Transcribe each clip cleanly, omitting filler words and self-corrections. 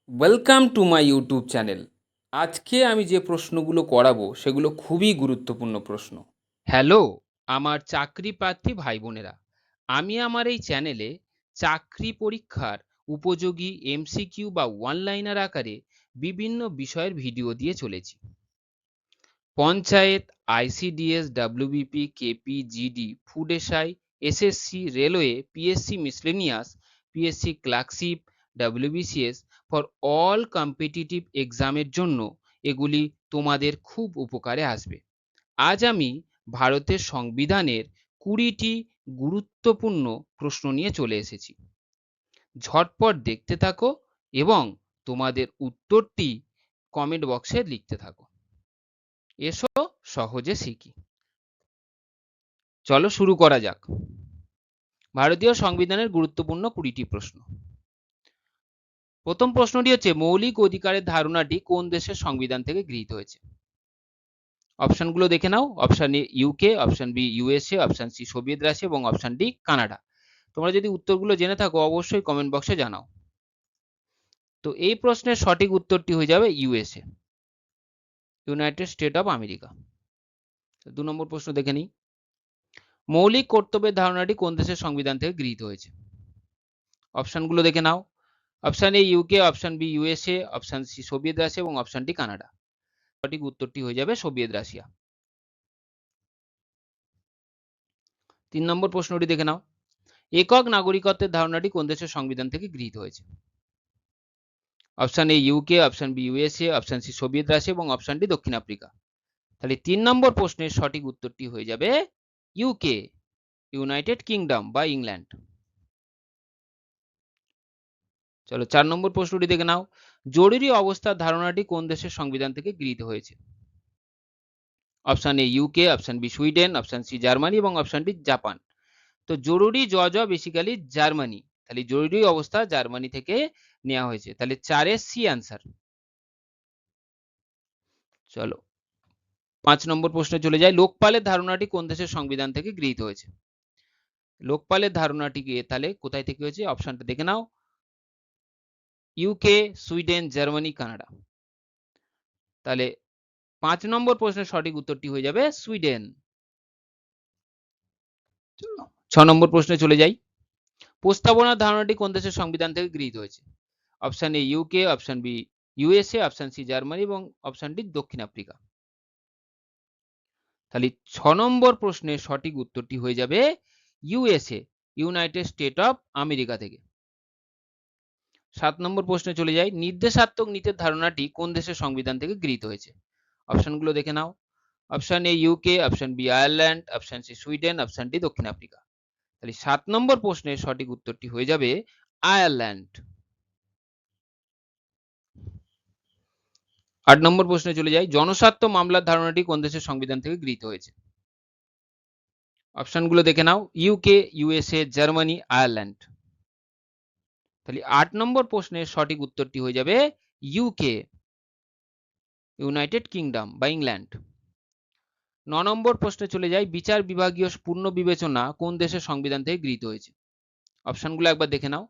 Welcome to my YouTube channel. আজকে আমি যে প্রশ্নগুলো করাবো সেগুলো খুবই গুরুত্বপূর্ণ প্রশ্ন। হ্যালো আমার চাকরি প্রার্থী ভাই বোনেরা, আমি আমার এই চ্যানেলে চাকরি পরীক্ষার উপযোগী এমসিকিউ বা ওয়ান লাইনার আকারে বিভিন্ন বিষয়ের ভিডিও দিয়ে চলেছি। Panchayat, ICDS, WBP, KP, GD, food SI, SSC, railway, PSC miscellaneous, PSC clerkship, WBCS for all competitive এক্সামের জন্য এগুলি তোমাদের খুব উপকারে আসবে। আজ আমি ভারতের সংবিধানের 20টি গুরুত্বপূর্ণ প্রশ্ন নিয়ে চলে এসেছি। ঝটপট দেখতে থাকো এবং তোমাদের উত্তরটি কমেন্ট বক্সে লিখতে থাকো। এসো সহজে শিখি। চলো শুরু করা যাক। ভারতীয় সংবিধানের গুরুত্বপূর্ণ 20টি প্রশ্ন। প্রথম প্রশ্নটি হচ্ছে, মৌলিক অধিকারের ধারণাটি কোন দেশের সংবিধান থেকে গৃহীত হয়েছে? অপশনগুলো দেখে নাও। Option A UK, option B USA, option C Soviet Russia এবং অপশন ডি কানাডা। তোমরা যদি উত্তরগুলো জেনে থাকো অবশ্যই কমেন্ট বক্সে জানাও। তো এই প্রশ্নের সঠিক উত্তরটি হয়ে যাবে USA, United State of America. 2 নম্বর প্রশ্ন দেখে নিই। মৌলিক কর্তব্যের ধারণাটি কোন দেশের সংবিধান থেকে গৃহীত হয়েছে? অপশনগুলো দেখে নাও। Option A UK, option B USA, option C Soviet Russia এবং অপশন ডি কানাডা। সঠিক উত্তরটি হয়ে যাবে সোভিয়েত রাশিয়া। 3 নম্বর প্রশ্নটি দেখে নাও। একক নাগরিকত্বের ধারণাটি কোন দেশের সংবিধান থেকে গৃহীত হয়েছে? Option A UK, option B USA, option C Soviet Russia এবং অপশন ডি দক্ষিণ আফ্রিকা। তাহলে 3 নম্বর প্রশ্নের সঠিক উত্তরটি হয়ে যাবে ইউকে, ইউনাইটেড কিংডম বা ইংল্যান্ড। চলো 4 নম্বর প্রশ্নটি দেখে নাও। জরুরি অবস্থার ধারণাটি কোন দেশের সংবিধান থেকে গৃহীত হয়েছে? Option A UK, option B Sweden, option C Germany এবং অপশন ডি জাপান। তো জরুরি বেসিক্যালি জার্মানি। তাহলে জরুরি অবস্থা জার্মানি থেকে নেওয়া হয়েছে। তাহলে 4 এর সি অ্যান্সার। চলো 5 নম্বর প্রশ্নে চলে যাই। লোকপালের ধারণাটি কোন দেশের সংবিধান থেকে গৃহীত হয়েছে? লোকপালের ধারণাটি তাহলে কোথায় থেকে হয়েছে? অপশনটা দেখে নাও। UK, Sweden, Germany, Canada. তাহলে 5 নম্বর প্রশ্নের সঠিক উত্তরটি হয়ে যাবে সুইডেন। 6 নম্বর প্রশ্নে চলে যাই। প্রস্তাবনার ধারণাটি কোন দেশের সংবিধান থেকে গৃহীত হয়েছে? Option A UK, option B USA, option C Germany এবং অপশন ডি দক্ষিণ আফ্রিকা। তাহলে 6 নম্বর প্রশ্নের সঠিক উত্তরটি হয়ে যাবে USA, United State of America থেকে। 7 নম্বর প্রশ্নে চলে যাই। নির্দেশাত্মক নীতির ধারণাটি কোন দেশের সংবিধান থেকে গৃহীত হয়েছে? অপশনগুলো দেখে নাও। Option A UK, option B Ireland, option C Sweden, option D দক্ষিণ আফ্রিকা। তাহলে 7 নম্বর প্রশ্নের সঠিক উত্তরটি হয়ে যাবে আয়ারল্যান্ড। 8 নম্বর প্রশ্নে চলে যাই। জনস্বার্থ মামলার ধারণাটি কোন দেশের সংবিধান থেকে গৃহীত হয়েছে? অপশনগুলো দেখে নাও। UK, USA, Germany, Ireland. তাহলে 8 নম্বর প্রশ্নের সঠিক উত্তরটি হয়ে যাবে ইউকে, ইউনাইটেড কিংডম বা ইংল্যান্ড। 9 নম্বর প্রশ্নে চলে যাই। বিচার বিভাগীয় পূর্ণ বিবেচনা কোন দেশের সংবিধান থেকে গৃহীত হয়েছে? অপশনগুলো একবার দেখে নাও।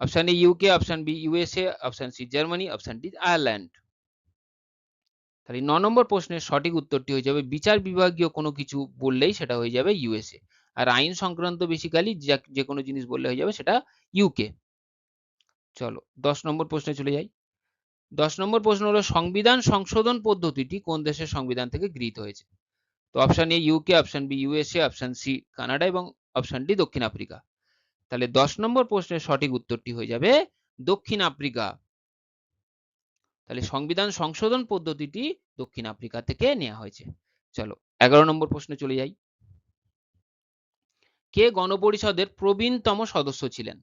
Option A UK, option B USA, option C Germany, option D Ireland. তাহলে 9 নম্বর প্রশ্নের সঠিক উত্তরটি হয়ে যাবে বিচার বিভাগীয় কোনো কিছু বললেই সেটা হয়ে যাবে ইউএসএ। আর আইন সংক্রান্ত বেসিক্যালি যে কোনো জিনিস বললে হয়ে যাবে সেটা ইউকে। চলো 10 নম্বর প্রশ্নে চলে যাই। 10 নম্বর প্রশ্ন হলো, সংবিধান সংশোধন পদ্ধতিটি কোন দেশের সংবিধান থেকে গৃহীত হয়েছে? তো option A UK, option B USA, option C Canada এবং অপশন ডি দক্ষিণ আফ্রিকা। তাহলে 10 নম্বর প্রশ্নের সঠিক উত্তরটি হয়ে যাবে দক্ষিণ আফ্রিকা। তাহলে সংবিধান সংশোধন পদ্ধতিটি দক্ষিণ আফ্রিকা থেকে নেওয়া হয়েছে। চলো 11 নম্বর প্রশ্নে চলে যাই। কে গণপরিষদের প্রবীণতম সদস্য ছিলেন?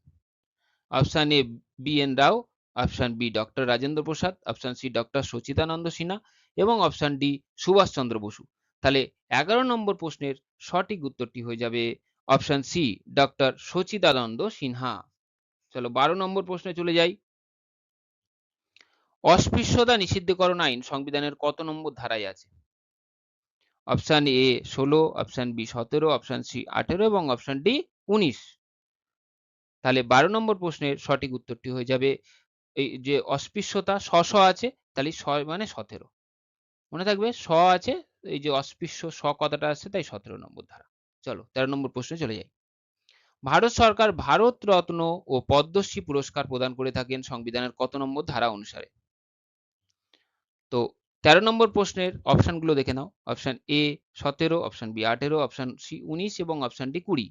Option A B N Rao, option B doctor Rajendra Prasad, option C doctor Sachchidananda Sinha এবং অপশন ডি সুভাষচন্দ্র বসু। তাহলে 11 নম্বর প্রশ্নের সঠিক উত্তরটি হয়ে যাবে option C doctor Sachchidananda Sinha. চলো 12 নম্বর প্রশ্নে চলে যাই। অস্পৃশ্যতা নিষিদ্ধকরণ আইন সংবিধানের কত নম্বর ধারায় আছে? Option A 16, option B 17, option C 18 এবং অপশন ডি 19। তাহলে 12 নম্বর প্রশ্নের সঠিক উত্তরটি হয়ে যাবে এই যে অস্পৃশ্যতা স আছে, তাহলে স মানে 17, মনে থাকবে স আছে, এই যে অস্পৃশ্য স কথাটা আসছে, তাই 17 নম্বর ধারা। চলো 13 নম্বর প্রশ্নে চলে যাই। ভারত সরকার ভারত রত্ন ও পদ্মশ্রী পুরস্কার প্রদান করে থাকেন সংবিধানের কত নম্বর ধারা অনুসারে? তো 13 নম্বর প্রশ্নের অপশনগুলো দেখে নাও। Option A 17, option B 18, option C 19 এবং অপশন ডি 20।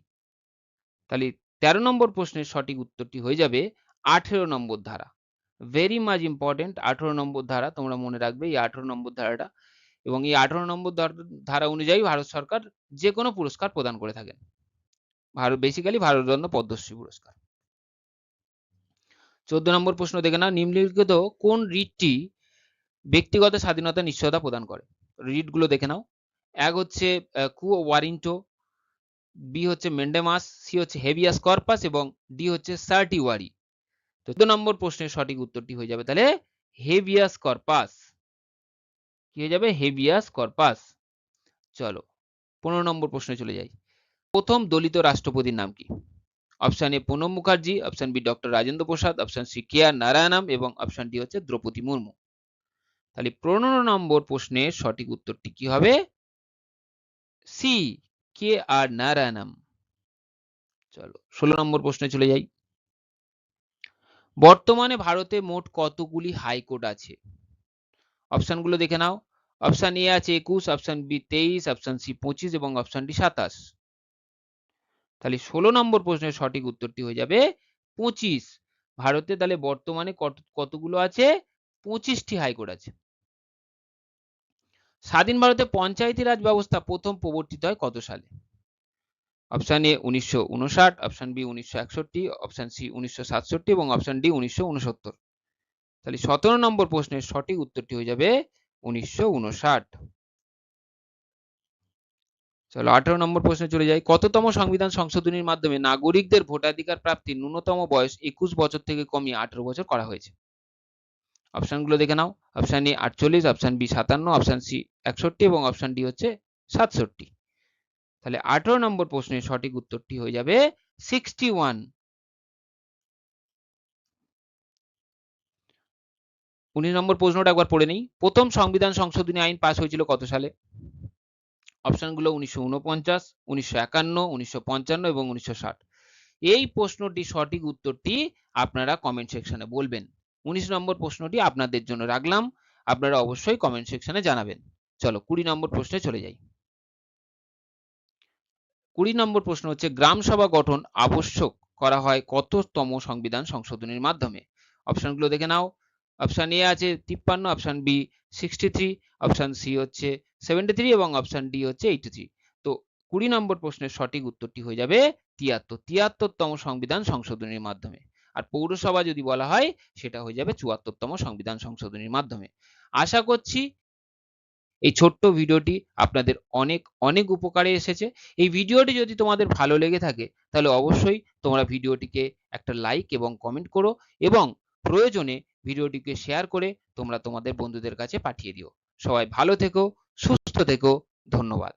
তাহলে 13 নম্বর প্রশ্নের সঠিক উত্তরটি হয়ে যাবে 18 নম্বর ধারা। ভেরি মাচ ইম্পর্টেন্ট 18 নম্বর ধারা, তোমরা মনে রাখবে এই 18 নম্বর ধারাটা। এবং এই 18 নম্বর ধারা অনুযায়ী ভারত সরকার যে কোনো পুরস্কার প্রদান করে থাকেন। বেসিক্যালি ভারতরত্ন পদ্মশ্রী পুরস্কার। 14 নম্বর প্রশ্ন দেখে নাও, নিম্নলিখিত কোন রিটটি ব্যক্তিগত স্বাধীনতা নিশ্চয়তা প্রদান করে? রিটগুলো দেখে নাও। এক হচ্ছে কু ওয়ারিন্টো, বি হচ্ছে মেন্ডেমাস, সি হচ্ছে হেভিয়াস কর্পাস এবং ডি হচ্ছে সার্টিওয়ারি। তো 14 নম্বর প্রশ্নের সঠিক উত্তরটি হয়ে যাবে তাহলে হেভিয়াস কর্পাস। কি হয়ে যাবে? Habeas corpus. চলো 15 নম্বর প্রশ্নে চলে যাই। প্রথম দলিত রাষ্ট্রপতির নাম কি? Option A Pranab Mukherjee, option B doctor Rajendra Prasad, option C K R Narayanan এবং অপশন ডি হচ্ছে দ্রৌপদী মুর্মু। তাহলে 15 নম্বর প্রশ্নের সঠিক উত্তরটি কি হবে? C K R নারায়ণম। চলো 16 নম্বর প্রশ্নে চলে যাই। বর্তমানে ভারতে মোট কতগুলি হাইকোর্ট আছে? অপশনগুলো দেখে নাও। অপশন এ আছে 21, অপশন বি 23, অপশন সি 25 এবং অপশন ডি 27। তাহলে 16 নম্বর প্রশ্নের সঠিক উত্তরটি হয়ে যাবে 25। ভারতে তাহলে বর্তমানে কতগুলো আছে? 25টি হাইকোর্ট আছে। স্বাধীন ভারতে পঞ্চায়েতি রাজ ব্যবস্থা প্রথম প্রবর্তিত হয় কত সালে? Option A 1959, option B 1961, option C 1967 এবং অপশন ডি 1969। তাহলে 17 নম্বর প্রশ্নের সঠিক উত্তরটি হয়ে যাবে 1959। চলো 18 নম্বর প্রশ্নে চলে যাই। কততম সংবিধান সংশোধনীর মাধ্যমে নাগরিকদের ভোটাধিকার প্রাপ্তির ন্যূনতম বয়স 21 বছর থেকে কমিয়ে 18 বছর করা হয়েছে? অপশনগুলো দেখে নাও। Option A 48, option B 57, option C 61 এবং অপশন ডি হচ্ছে 67। তাহলে 18 নম্বর প্রশ্নের সঠিক উত্তরটি হয়ে যাবে 61। 19 নম্বর প্রশ্নটা একবার পড়ে নেই। প্রথম সংবিধান সংশোধনী আইন পাস হয়েছিল কত সালে? অপশনগুলো 1949, 1951, 1955 এবং 1960। এই প্রশ্নটি সঠিক উত্তরটি আপনারা কমেন্ট সেকশনে বলবেন। 19 নম্বর প্রশ্নটি আপনাদের জন্য রাখলাম, আপনারা অবশ্যই কমেন্ট সেকশনে জানাবেন। চলো 20 নম্বর প্রশ্নে চলে যাই। 20 নম্বর প্রশ্ন হচ্ছে, গ্রাম সভা গঠন আবশ্যক করা হয় কততম সংবিধান সংশোধনীর মাধ্যমে? অপশনগুলো দেখে নাও। অপশন এ আছে 53, অপশন বি 63, অপশন সি হচ্ছে 73 এবং অপশন ডি হচ্ছে 83। তো 20 নম্বর প্রশ্নের সঠিক উত্তরটি হয়ে যাবে 73তম সংবিধান সংশোধনীর মাধ্যমে। আর পৌরসভা যদি বলা হয় সেটা হয়ে যাবে 74তম সংবিধান সংশোধনীর মাধ্যমে। আশা করছি এই ছোট্ট ভিডিওটি আপনাদের অনেক অনেক উপকারে এসেছে। এই ভিডিওটি যদি তোমাদের ভালো লেগে থাকে তাহলে অবশ্যই তোমরা ভিডিওটিকে একটা লাইক এবং কমেন্ট করো এবং প্রয়োজনে ভিডিওটিকে শেয়ার করে তোমরা তোমাদের বন্ধুদের কাছে পাঠিয়ে দিও। সবাই ভালো থেকো, সুস্থ থেকো। ধন্যবাদ।